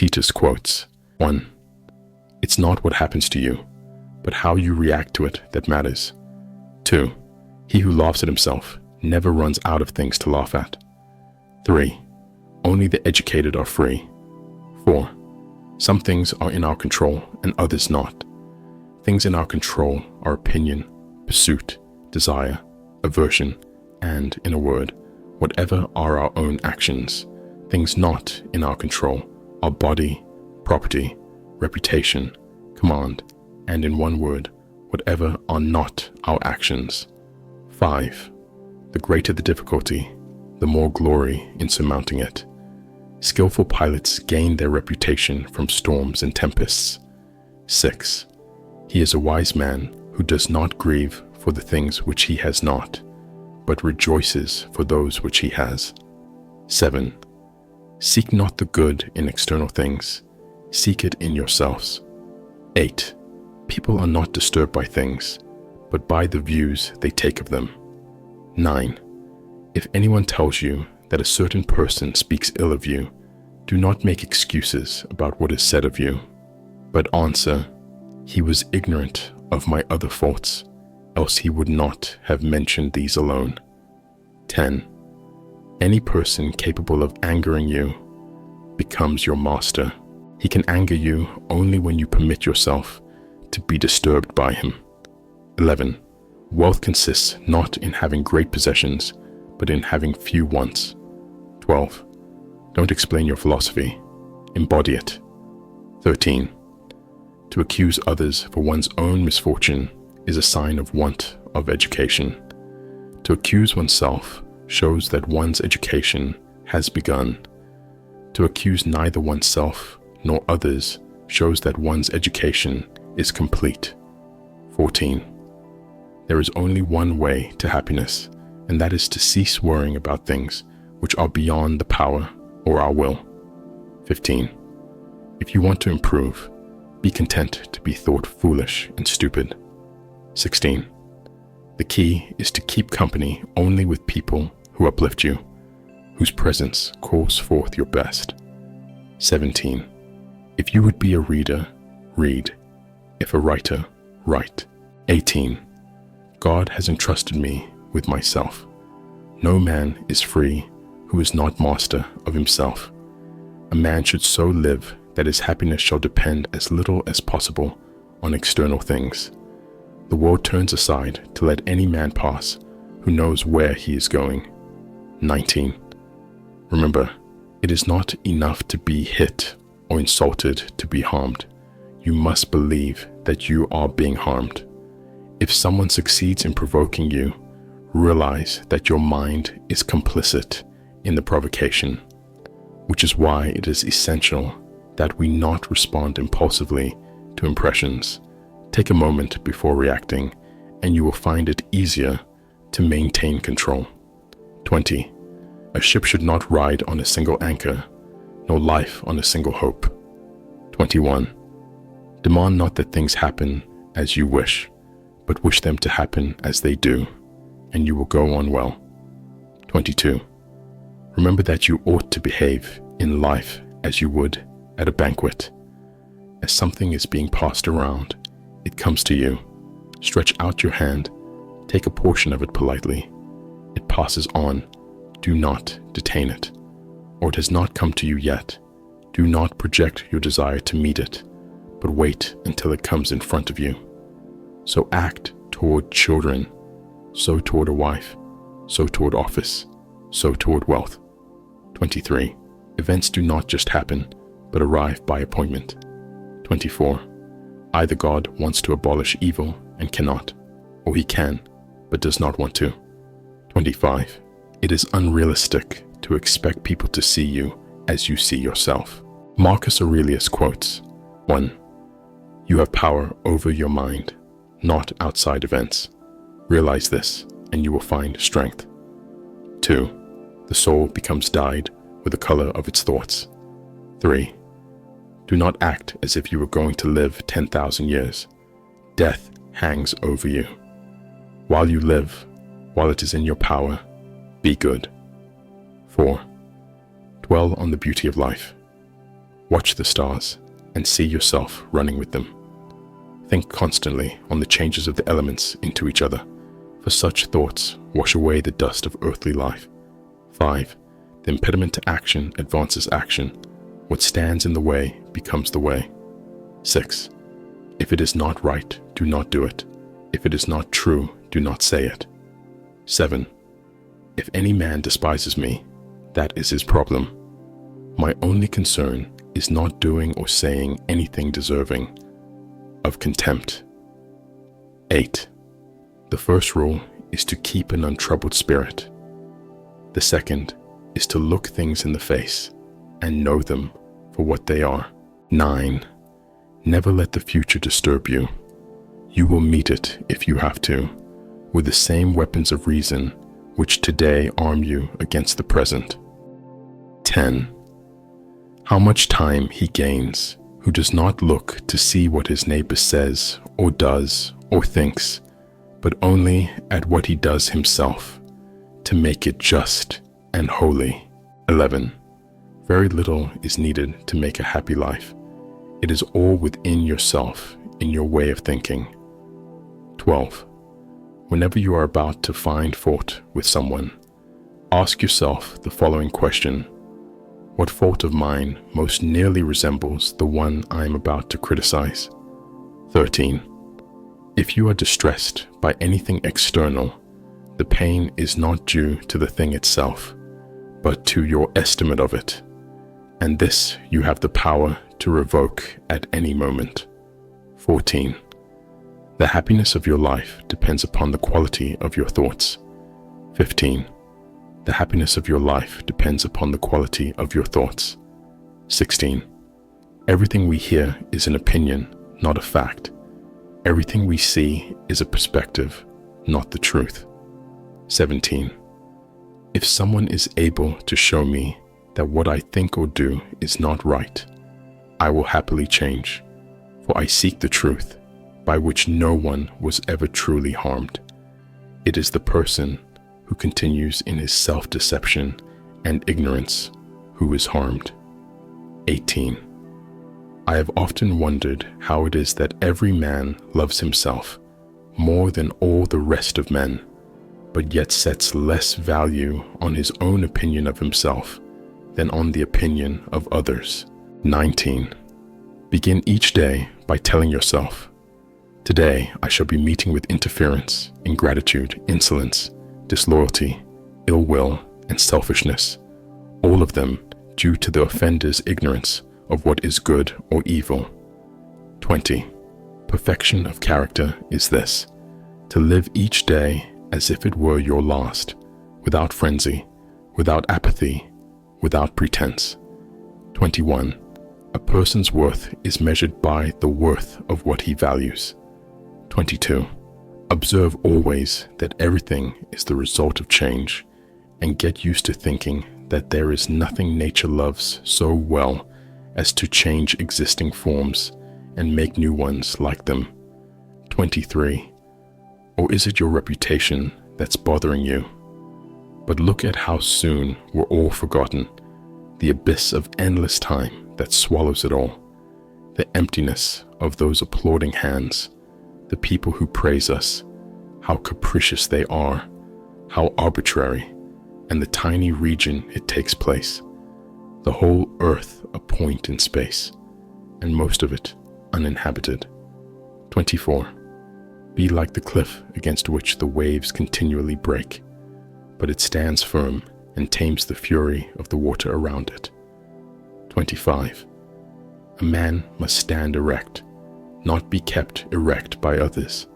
Epictetus quotes, 1. It's not what happens to you, but how you react to it that matters. 2. He who laughs at himself never runs out of things to laugh at. 3. Only the educated are free. 4. Some things are in our control and others not. Things in our control are opinion, pursuit, desire, aversion, and, in a word, whatever are our own actions. Things not in our control are body, property, reputation, command, and in one word, whatever are not our actions. 5. The greater the difficulty, the more glory in surmounting it. Skillful pilots gain their reputation from storms and tempests. 6. He is a wise man who does not grieve for the things which he has not, but rejoices for those which he has. 7. Seek not the good in external things, seek it in yourselves. 8. People are not disturbed by things, but by the views they take of them. 9. If anyone tells you that a certain person speaks ill of you, do not make excuses about what is said of you, but answer, he was ignorant of my other faults, else he would not have mentioned these alone. 10. Any person capable of angering you becomes your master. He can anger you only when you permit yourself to be disturbed by him. 11. Wealth consists not in having great possessions, but in having few wants. 12. Don't explain your philosophy, embody it. 13. To accuse others for one's own misfortune is a sign of want of education. To accuse oneself shows that one's education has begun. To accuse neither oneself nor others shows that one's education is complete. 14. There is only one way to happiness, and that is to cease worrying about things which are beyond the power or our will. 15. If you want to improve, be content to be thought foolish and stupid. 16. The key is to keep company only with people who uplift you, whose presence calls forth your best. 17. If you would be a reader, read. If a writer, write. 18. God has entrusted me with myself. No man is free who is not master of himself. A man should so live that his happiness shall depend as little as possible on external things. The world turns aside to let any man pass who knows where he is going. 19. Remember, it is not enough to be hit or insulted to be harmed. You must believe that you are being harmed. If someone succeeds in provoking you, realize that your mind is complicit in the provocation, which is why it is essential that we not respond impulsively to impressions. Take a moment before reacting, and you will find it easier to maintain control. 20. A ship should not ride on a single anchor, nor life on a single hope. 21. Demand not that things happen as you wish, but wish them to happen as they do, and you will go on well. 22. Remember that you ought to behave in life as you would at a banquet. As something is being passed around, it comes to you. Stretch out your hand, take a portion of it politely. It passes on, do not detain it. Or it has not come to you yet, do not project your desire to meet it, but wait until it comes in front of you. So act toward children, so toward a wife, so toward office, so toward wealth. 23. Events do not just happen, but arrive by appointment. 24. Either God wants to abolish evil and cannot, or he can, but does not want to. 25. It is unrealistic to expect people to see you as you see yourself. Marcus Aurelius quotes, 1. You have power over your mind, not outside events. Realize this, and you will find strength. 2. The soul becomes dyed with the color of its thoughts. 3. Do not act as if you were going to live 10,000 years. Death hangs over you. While you live, while it is in your power, be good. 4. Dwell on the beauty of life. Watch the stars and see yourself running with them. Think constantly on the changes of the elements into each other, for such thoughts wash away the dust of earthly life. 5. The impediment to action advances action. What stands in the way becomes the way. 6. If it is not right, do not do it. If it is not true, do not say it. 7. If any man despises me, that is his problem. My only concern is not doing or saying anything deserving of contempt. 8. The first rule is to keep an untroubled spirit. The second is to look things in the face and know them for what they are. 9. Never let the future disturb you. You will meet it, if you have to, with the same weapons of reason which today arm you against the present. 10. How much time he gains who does not look to see what his neighbor says or does or thinks, but only at what he does himself, to make it just and holy. 11. Very little is needed to make a happy life. It is all within yourself, in your way of thinking. 12. Whenever you are about to find fault with someone, ask yourself the following question: what fault of mine most nearly resembles the one I am about to criticize? 13. If you are distressed by anything external, the pain is not due to the thing itself, but to your estimate of it, and this you have the power to revoke at any moment. 14. The happiness of your life depends upon the quality of your thoughts. 15. The happiness of your life depends upon the quality of your thoughts. 16. Everything we hear is an opinion, not a fact. Everything we see is a perspective, not the truth. 17. If someone is able to show me that what I think or do is not right, I will happily change, for I seek the truth, by which no one was ever truly harmed. It is the person who continues in his self-deception and ignorance who is harmed. 18. I have often wondered how it is that every man loves himself more than all the rest of men, but yet sets less value on his own opinion of himself than on the opinion of others. 19. Begin each day by telling yourself, today I shall be meeting with interference, ingratitude, insolence, disloyalty, ill will, and selfishness, all of them due to the offender's ignorance of what is good or evil. 20. Perfection of character is this: to live each day as if it were your last, without frenzy, without apathy, without pretense. 21. A person's worth is measured by the worth of what he values. 22. Observe always that everything is the result of change, and get used to thinking that there is nothing nature loves so well as to change existing forms and make new ones like them. 23. Or is it your reputation that's bothering you? But look at how soon we're all forgotten, the abyss of endless time that swallows it all, the emptiness of those applauding hands, the people who praise us, how capricious they are, how arbitrary, and the tiny region it takes place, the whole earth a point in space, and most of it uninhabited. 24. Be like the cliff against which the waves continually break, but it stands firm and tames the fury of the water around it. 25. A man must stand erect, not be kept erect by others.